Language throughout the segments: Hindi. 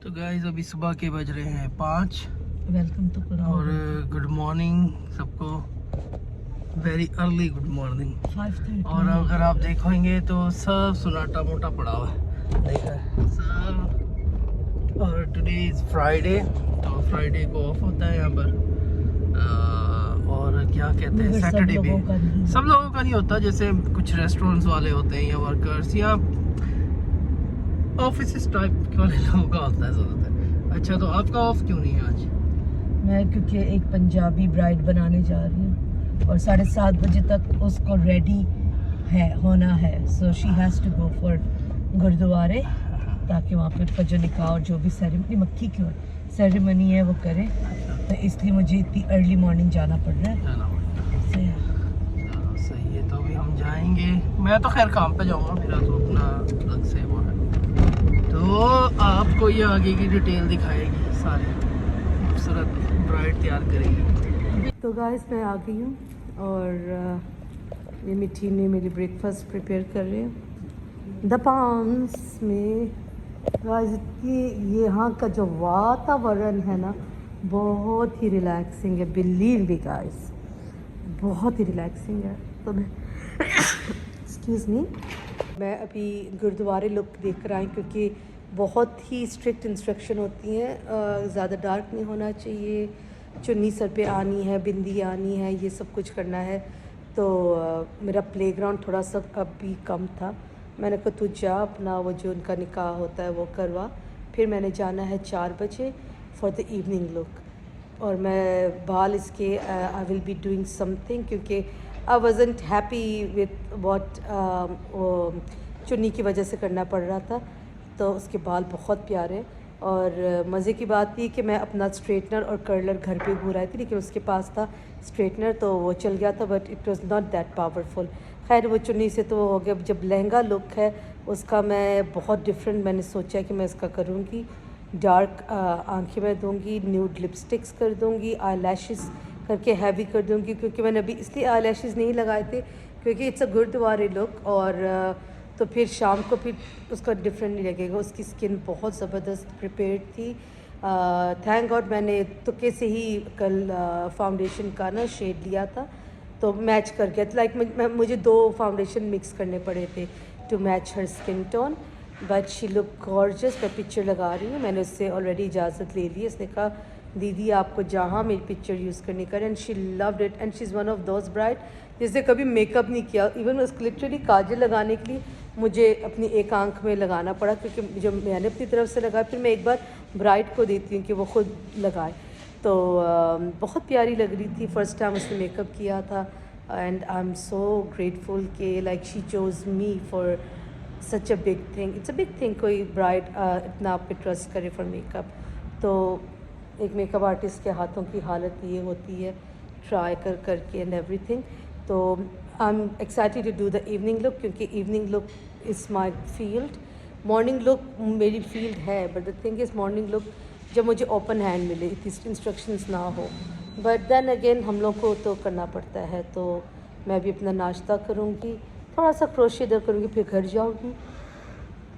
तो गाइस अभी सुबह के बज रहे हैं 5 वेलकम तो करो। और गुड मॉर्निंग सबको, वेरी अर्ली गुड मॉर्निंग। 5:30 और अगर आप देखोगे तो सब सुनाटा मोटा पड़ा हुआ है, देखा है सब। और टुडे इज फ्राइडे, तो फ्राइडे को ऑफ होता है यहाँ पर। और क्या कहते हैं, सैटरडे भी सब लोगों का नहीं होता, जैसे कुछ रेस्टोरेंट्स वाले होते हैं या वर्कर्स या ऑफिस टाइप वाले लोगों का होता है ज़्यादातर। अच्छा, तो आपका ऑफ क्यों नहीं है आज? मैं क्योंकि एक पंजाबी ब्राइड बनाने जा रही हूँ और 7:30 बजे तक उसको रेडी होना है। So she has to go for गुरुद्वारे ताकि वहाँ पे फजर निकाह और जो भी सेरेमनी मक्खी की सेरेमनी है वो करे। तो इसलिए मुझे इतनी अर्ली मॉर्निंग जाना पड़ रहा है। चलो सही है, तो अभी हम जाएंगे। मैं तो खैर काम पे जाऊँगा, मेरा तो अपना अलग से वो है। तो आपको ये आगे की डिटेल दिखाएगी, सारी खूबसूरत ब्राइड तैयार करेगी। तो गाइस मैं आ गई हूँ और ये मिठी ने मेरी ब्रेकफास्ट प्रिपेयर कर रहे हैं द पाम्स में। गाइस ये यहाँ का जो वातावरण है ना बहुत ही रिलैक्सिंग है, बिलीव मी गाइस, बहुत ही रिलैक्सिंग है। तो मैं एक्सक्यूज़ मी, मैं अभी गुरुद्वारे लुक देख कर आई क्योंकि बहुत ही स्ट्रिक्ट इंस्ट्रक्शन होती हैं। ज़्यादा डार्क नहीं होना चाहिए, चुन्नी सर पे आनी है, बिंदी आनी है, ये सब कुछ करना है। तो मेरा प्लेग्राउंड थोड़ा सा अभी कम था, मैंने कहा तू जा अपना वो जो उनका निकाह होता है वो करवा। फिर मैंने जाना है 4 बजे फॉर द इवनिंग लुक। और मैं बाल इसके I will be doing something क्योंकि I wasn't happy with what चुन्नी की वजह से करना पड़ रहा था। तो उसके बाल बहुत प्यारे। और मज़े की बात थी कि मैं अपना स्ट्रेटनर और कर्लर घर पे घूर आई थी, लेकिन उसके पास था स्ट्रेटनर तो वो चल गया था, but it was not that powerful. खैर वो चुन्नी से तो हो गया। जब लहंगा लुक है उसका मैं बहुत डिफरेंट मैंने सोचा कि मैं इसका करूँगी। डार्क आँखें मैं दूँगी, न्यूड लिपस्टिक्स कर दूँगी, आई लैशेस करके हैवी कर दूँगी क्योंकि मैंने अभी इसलिए आई लैशेस नहीं लगाए थे क्योंकि इट्स अ गुरुद्वारे लुक। और तो फिर शाम को फिर उसका डिफरेंट नहीं लगेगा। उसकी स्किन बहुत ज़बरदस्त प्रिपेयर्ड थी। थैंक गॉड मैंने तुक्के से ही कल फाउंडेशन का ना शेड लिया था तो मैच कर गया। लाइक मुझे 2 फाउंडेशन मिक्स करने पड़े थे to match her skin tone, but she look gorgeous. मैं पिक्चर लगा रही हूँ, मैंने उससे ऑलरेडी इजाज़त ले ली। उसने कहा दीदी आपको जहाँ मेरी पिक्चर यूज़ करनी कर, and she loved it. And she is one of those bride जिसने कभी मेकअप नहीं किया। इवन उसको लिटरली काजल लगाने के लिए मुझे अपनी एक आंख में लगाना पड़ा क्योंकि जब मैंने अपनी तरफ से लगाया फिर मैं एक बार ब्राइड को देती हूँ कि वो खुद लगाए। तो बहुत प्यारी लग रही थी, फर्स्ट टाइम उसने मेकअप किया था। And I am so grateful कि like she chose me for such a big thing. It's a big thing कोई ब्राइड इतना आप पे ट्रस्ट करे फॉर मेकअप। तो एक मेकअप आर्टिस्ट के हाथों की हालत ये होती है, ट्राई करके एंड एवरीथिंग। तो I am excited to do the evening look क्योंकि evening look is my field. Morning look मेरी फील्ड है, but the thing is morning look जब मुझे ओपन हैंड मिले, इंस्ट्रक्शंस ना हो। बट देन अगेन हम लोग को तो करना पड़ता है। तो मैं भी अपना नाश्ता करूँगी, थोड़ा सा क्रोशे इधर करूँगी, फिर घर जाऊँगी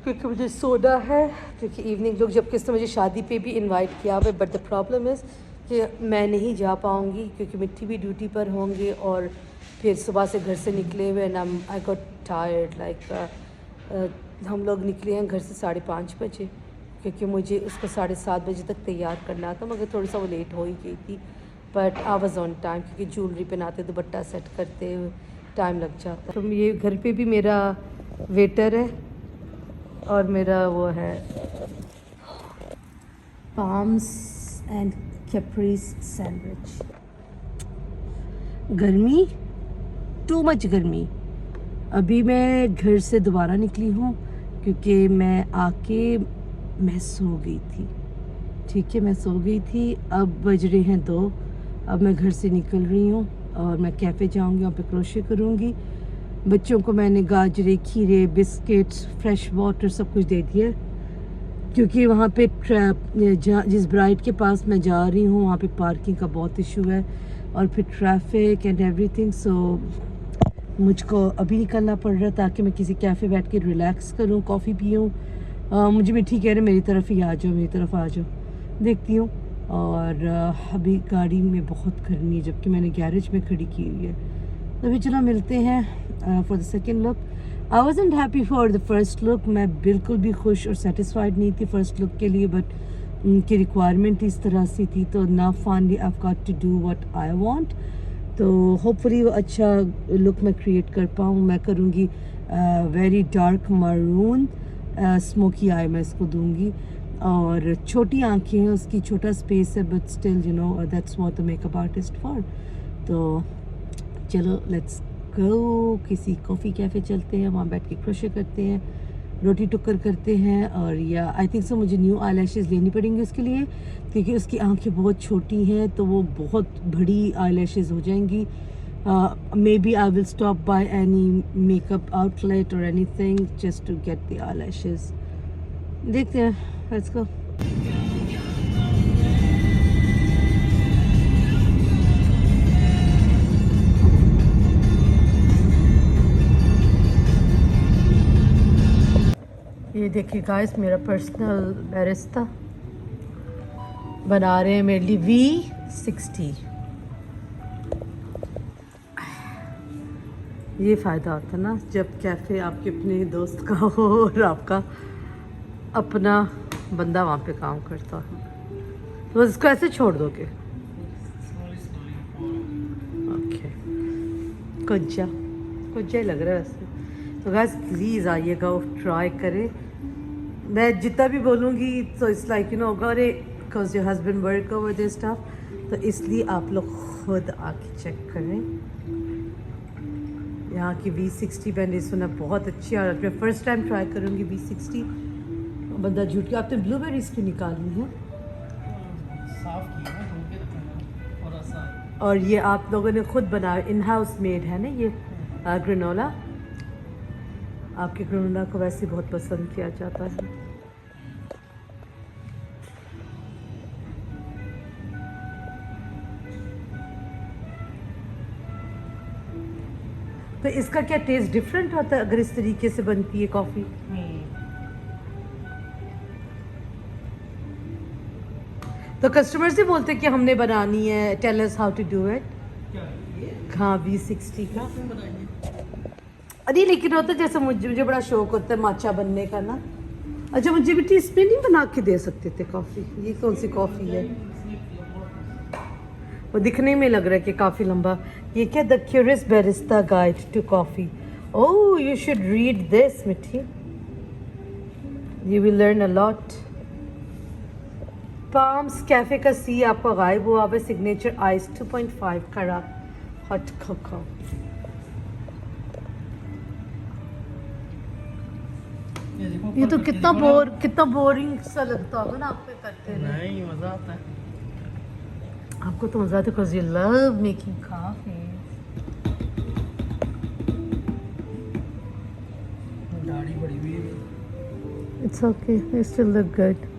क्योंकि मुझे सोना है। क्योंकि इवनिंग लोग जबकि इसने मुझे शादी पे भी इनवाइट किया हुआ है, बट द प्रॉब्लम इज़ कि मैं नहीं जा पाऊँगी क्योंकि मिट्टी भी ड्यूटी पर होंगे और फिर सुबह से घर से निकले हुए and I got tired. Like हम लोग निकले हैं घर से 5:30 बजे क्योंकि मुझे उसको 7:30 बजे तक तैयार करना था, मगर थोड़ा सा वो लेट हो ही गई थी। But I was on time क्योंकि ज्वेलरी पहनाते दुपट्टा सेट करते हुए टाइम लग जाता। तो ये घर पे भी मेरा वेटर है और मेरा वो है पाम्स एंड कैप्रीज सैंडविच। गर्मी, टू मच गर्मी। अभी मैं घर से दोबारा निकली हूँ क्योंकि मैं आके मैं सो गई थी। ठीक है, मैं सो गई थी। अब बज रहे हैं 2। अब मैं घर से निकल रही हूँ और मैं कैफ़े जाऊँगी, वहाँ पे क्रोशे करूँगी। बच्चों को मैंने गाजरे, खीरे, बिस्किट्स, फ्रेश वाटर सब कुछ दे दिया क्योंकि वहाँ पे जिस ब्राइड के पास मैं जा रही हूँ वहाँ पे पार्किंग का बहुत इशू है और फिर ट्रैफिक एंड एवरीथिंग। सो मुझको अभी निकलना पड़ रहा ताकि मैं किसी कैफ़े बैठ के रिलैक्स करूँ, कॉफ़ी पीऊँ मुझे मिठी कह रहे मेरी तरफ ही आ जाओ, मेरी तरफ आ जाओ, देखती हूँ। और अभी गाड़ी में बहुत गर्मी है, जबकि मैंने गैरेज में खड़ी की हुई है। तो अभी चलो मिलते हैं for the second look. I wasn't happy for the first look, मैं बिल्कुल भी खुश और सेटिस्फाइड नहीं थी फर्स्ट लुक के लिए, बट उनकी रिक्वायरमेंट इस तरह से थी, तो ना finally I have got to do what I want. तो होपफुली वो अच्छा लुक मैं क्रिएट कर पाऊँ। मैं करूँगी very dark maroon smoky eye मैं इसको दूँगी, और छोटी आंखें हैं उसकी, छोटा स्पेस है, but still you know that's what the makeup artist for. तो चलो लेट्स गो, किसी कॉफ़ी कैफ़े चलते हैं, वहाँ बैठ के क्रोशे करते हैं, रोटी टुक्कर करते हैं। और या आई थिंक सो मुझे न्यू आई लैशेज़ लेनी पड़ेंगी उसके लिए, क्योंकि उसकी आंखें बहुत छोटी हैं, तो वो बहुत बड़ी आई लैशेज़ हो जाएंगी। Maybe I will stop by any makeup outlet और anything just to get the eyelashes. देखते हैं, लेट्स गो। ये देखिए गाइस, मेरा पर्सनल बैरिस्टा बना रहे हैं मेरे लिए V60। ये फ़ायदा होता है ना जब कैफ़े आपके अपने दोस्त का हो और आपका अपना बंदा वहाँ पे काम करता हो, तो बस इसको ऐसे छोड़ दोगे। ओके, कुज्जा कुज्जा ही लग रहा है वैसे। तो गाइस प्लीज़ आइएगा और ट्राई करें। मैं जितना भी बोलूँगी तो इट्स लाइक यू नो अरे because your husband work over this stuff, तो इसलिए आप लोग खुद आके चेक करें। यहाँ की V60 मैंने सुना बहुत अच्छी है, और मैं फ़र्स्ट टाइम ट्राई करूँगी V60। बंदा झूठ के, आपने ब्लूबेरीज क्यों निकालनी है? साफ किया है, धो के रखा है थोड़ा सा। और ये आप लोगों ने खुद बनाया, इन हाउस मेड है ना ये ग्रेनोला? आपके ग्रेनोला को वैसे बहुत पसंद किया जाता है। तो इसका क्या टेस्ट डिफरेंट होता है अगर इस तरीके से बनती है कॉफ़ी? तो कस्टमर्स ही बोलते कि हमने बनानी है, tell us how to do it. हाँ V60 का। अरे लेकिन होता है जैसे मुझे बड़ा शौक होता है माचा बनने का ना। अच्छा, मुझे भी इसमें नहीं बना के दे सकते थे कॉफ़ी? ये कौन सी कॉफ़ी है? वो दिखने में लग रहा है कि काफ़ी लंबा। ये क्या, the curious barista guide to coffee. Oh, you should read this Mithi, you will learn a lot. Palms cafe का सी आपका गायब हुआ है। सिग्नेचर आइस 2.5 कड़ा हॉट कोको। ये तो कितना बोरिंग सा लगता होगा ना आपको करते हैं। नहीं, मजा आता है। आपको तो मजा आता है because you love making coffee. दाढ़ी बड़ी हुई है। It's okay, you still look good.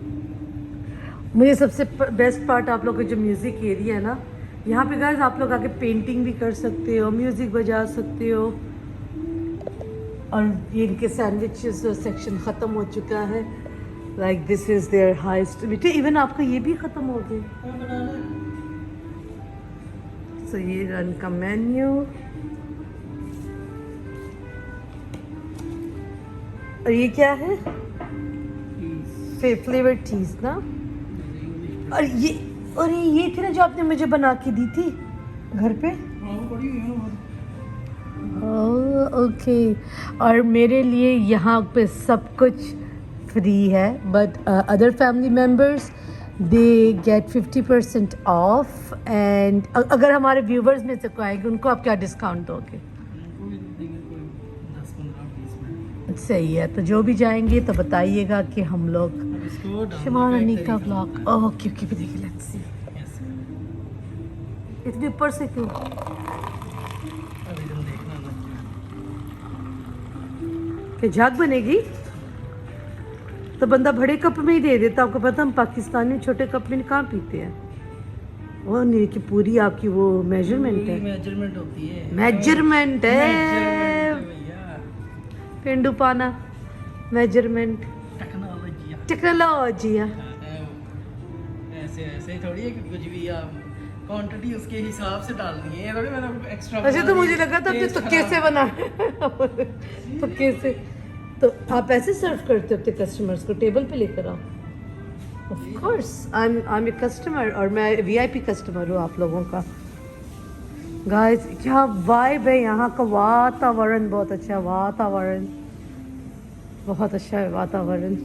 मुझे सबसे बेस्ट पार्ट आप लोग का जो म्यूज़िक एरिया है ना, यहाँ पे गाइस आप लोग आके पेंटिंग भी कर सकते हो, म्यूज़िक बजा सकते हो। और ये इनके सैंडविचेस सेक्शन ख़त्म हो चुका है। Like this is their highest. बेटे इवन आपका ये भी ख़त्म हो गया। सो ये रन का मेन्यू, और ये क्या है? फ्लेवर टीज ना। और ये थी ना जो आपने मुझे बना के दी थी घर पे। ओके। और मेरे लिए यहाँ पे सब कुछ फ्री है, but other family members they get 50% of. And अगर हमारे व्यूवर्स में से कोई आएंगे उनको आप क्या डिस्काउंट दोगे? सही है, तो जो भी जाएंगे तो बताइएगा कि हम लोग शिमानी का ब्लॉग। ओके ओके, भी देखिए, लेट्स सी। इतने ऊपर से क्यों? कि झाग बनेगी तो बंदा बड़े कप में ही दे देता। आपको पता हम पाकिस्तानी छोटे कप में कहाँ पीते हैं। वो नहीं कि पूरी आपकी वो मेजरमेंट है। मेजरमेंट होती है। मेजरमेंट है, पेंडू पाना मेजरमेंट। टेक्नोलॉजी। टेक्नोलॉजी ऐसे ऐसे थोड़ी है कि कुछ भी आप क्वांटिटी उसके हिसाब से डालनी है, ये थोड़ी मैंने एक्स्ट्रा। अच्छा, तो मुझे लगा था आपने तुक्के से बना तुक्के से। तो आप ऐसे सर्व करते हो अपने कस्टमर्स को, टेबल पे लेकर आओ? Of course, I am a customer, और मैं वीआईपी कस्टमर हूँ आप लोगों का। गाइस क्या वाइब है यहाँ का, वातावरण बहुत अच्छा है, वातावरण बहुत अच्छा है, वातावरण।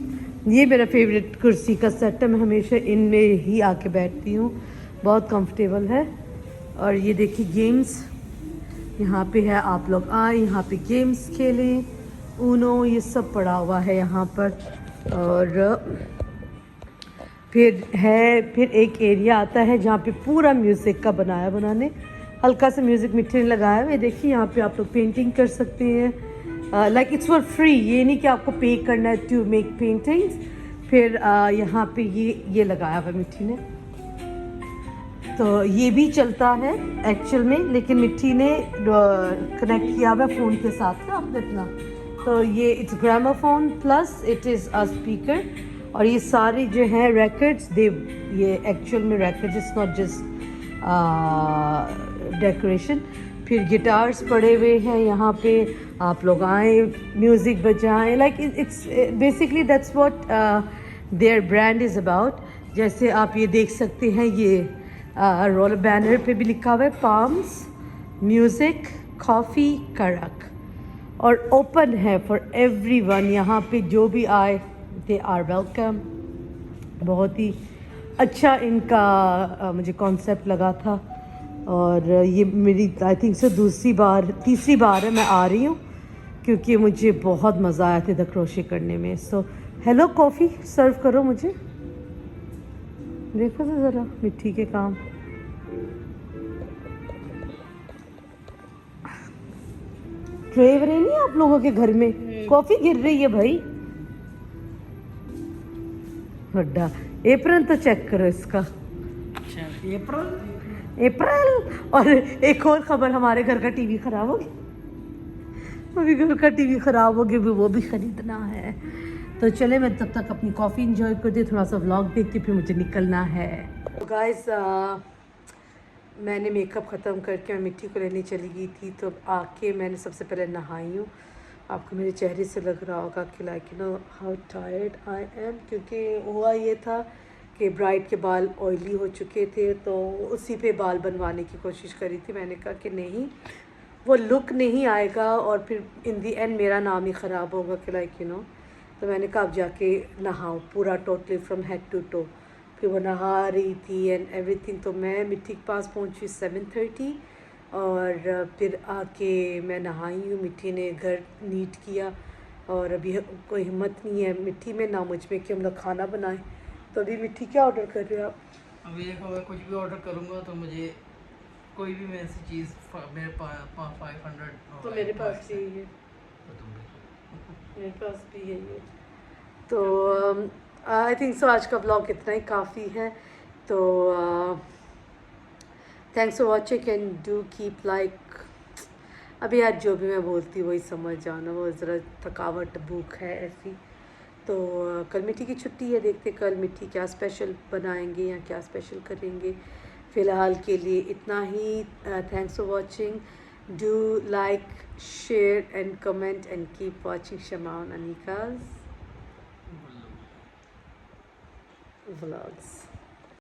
ये मेरा फेवरेट कुर्सी का सेट है, मैं हमेशा इनमें ही आके बैठती हूँ, बहुत कंफर्टेबल है। और ये देखिए गेम्स यहाँ पे है, आप लोग आए यहाँ पे गेम्स खेलें, ऊनो ये सब पड़ा हुआ है यहाँ पर। और फिर एक एरिया आता है जहाँ पे पूरा म्यूज़िक का बनाने हल्का सा म्यूज़िक मिट्टी ने लगाया हुआ है। देखिए यहाँ पे आप लोग पेंटिंग कर सकते हैं, लाइक इट्स फॉर फ्री, ये नहीं कि आपको पे करना है टू मेक पेंटिंग्स। फिर यहाँ पे ये लगाया हुआ मिट्टी ने, तो ये भी चलता है एक्चुअल में, लेकिन मिट्टी ने कनेक्ट किया हुआ फ़ोन के साथ ना अपना। तो ये it's gramophone plus it is a speaker, और ये सारे जो हैं रिकॉर्ड्स ये एक्चुअल में records, it's not just decoration. फिर गिटार्स पड़े हुए हैं यहाँ पे, आप लोग आए म्यूज़िक बजाएं, like it's basically that's what their brand is about. जैसे आप ये देख सकते हैं, ये रोल बैनर पे भी लिखा हुआ है पाम्स म्यूज़िक कॉफ़ी करक, और ओपन है फॉर एवरीवन। यहाँ पे जो भी आए दे आर वेलकम। बहुत ही अच्छा इनका मुझे कॉन्सेप्ट लगा था, और ये मेरी आई थिंक से तीसरी बार है मैं आ रही हूँ, क्योंकि मुझे बहुत मज़ा आया था क्रोशे करने में। सो हेलो, कॉफ़ी सर्व करो मुझे, देखो तो ज़रा मिट्टी के काम। ट्रे वरे नहीं आप लोगों के घर में? कॉफ़ी गिर रही है भाई, बड्डा एप्रन तो चेक करो इसका। अच्छा, अप्रैल। और एक और खबर, हमारे घर का टीवी खराब हो गया, अभी घर का टीवी खराब हो गया, भी वो भी ख़रीदना है। तो चले, मैं तब तक अपनी कॉफ़ी इंजॉय करती, थोड़ा सा व्लॉग देखती, फिर मुझे निकलना है। गाइस मैंने मेकअप ख़त्म करके मैं मिट्टी को लेने चली गई थी, तो आके मैंने सबसे पहले नहाई हूँ। आपको मेरे चेहरे से लग रहा होगा कि like you know how tired I am, क्योंकि हुआ ये था कि ब्राइड के बाल ऑयली हो चुके थे, तो उसी पे बाल बनवाने की कोशिश करी थी। मैंने कहा कि नहीं, वो लुक नहीं आएगा और फिर इन दी एंड मेरा नाम ही ख़राब होगा कि लाइक यू नो। तो मैंने कहा अब जाके नहाओ पूरा, totally from head to toe. फिर वो नहा रही थी एंड एवरीथिंग। तो मैं मिट्टी के पास पहुंची 7:30, और फिर आके मैं नहाई हूँ। मिट्टी ने घर नीट किया, और अभी कोई हिम्मत नहीं है मिट्टी में ना मुझ में कि हम लोग खाना बनाएं। तो अभी मिट्टी क्या ऑर्डर कर रहे हो आप? अभी देखो, मैं कुछ भी ऑर्डर करूँगा तो मुझे कोई भी मैं ऐसी चीज़ मेरे पास 500। तो मेरे पास भी है, मेरे पास भी है ये। तो आई थिंक सो आज का ब्लॉग इतना ही काफ़ी है। तो thanks for watching and do keep like. अभी आज जो भी मैं बोलती हूँ वही समझ जाना, वो ज़रा थकावट भूख है ऐसी। तो कल मिट्टी की छुट्टी है, देखते कल मिट्टी क्या स्पेशल बनाएंगे या क्या स्पेशल करेंगे। फ़िलहाल के लिए इतना ही। Thanks for watching, do like share and comment and keep watching Shamaun Anika's vlogs.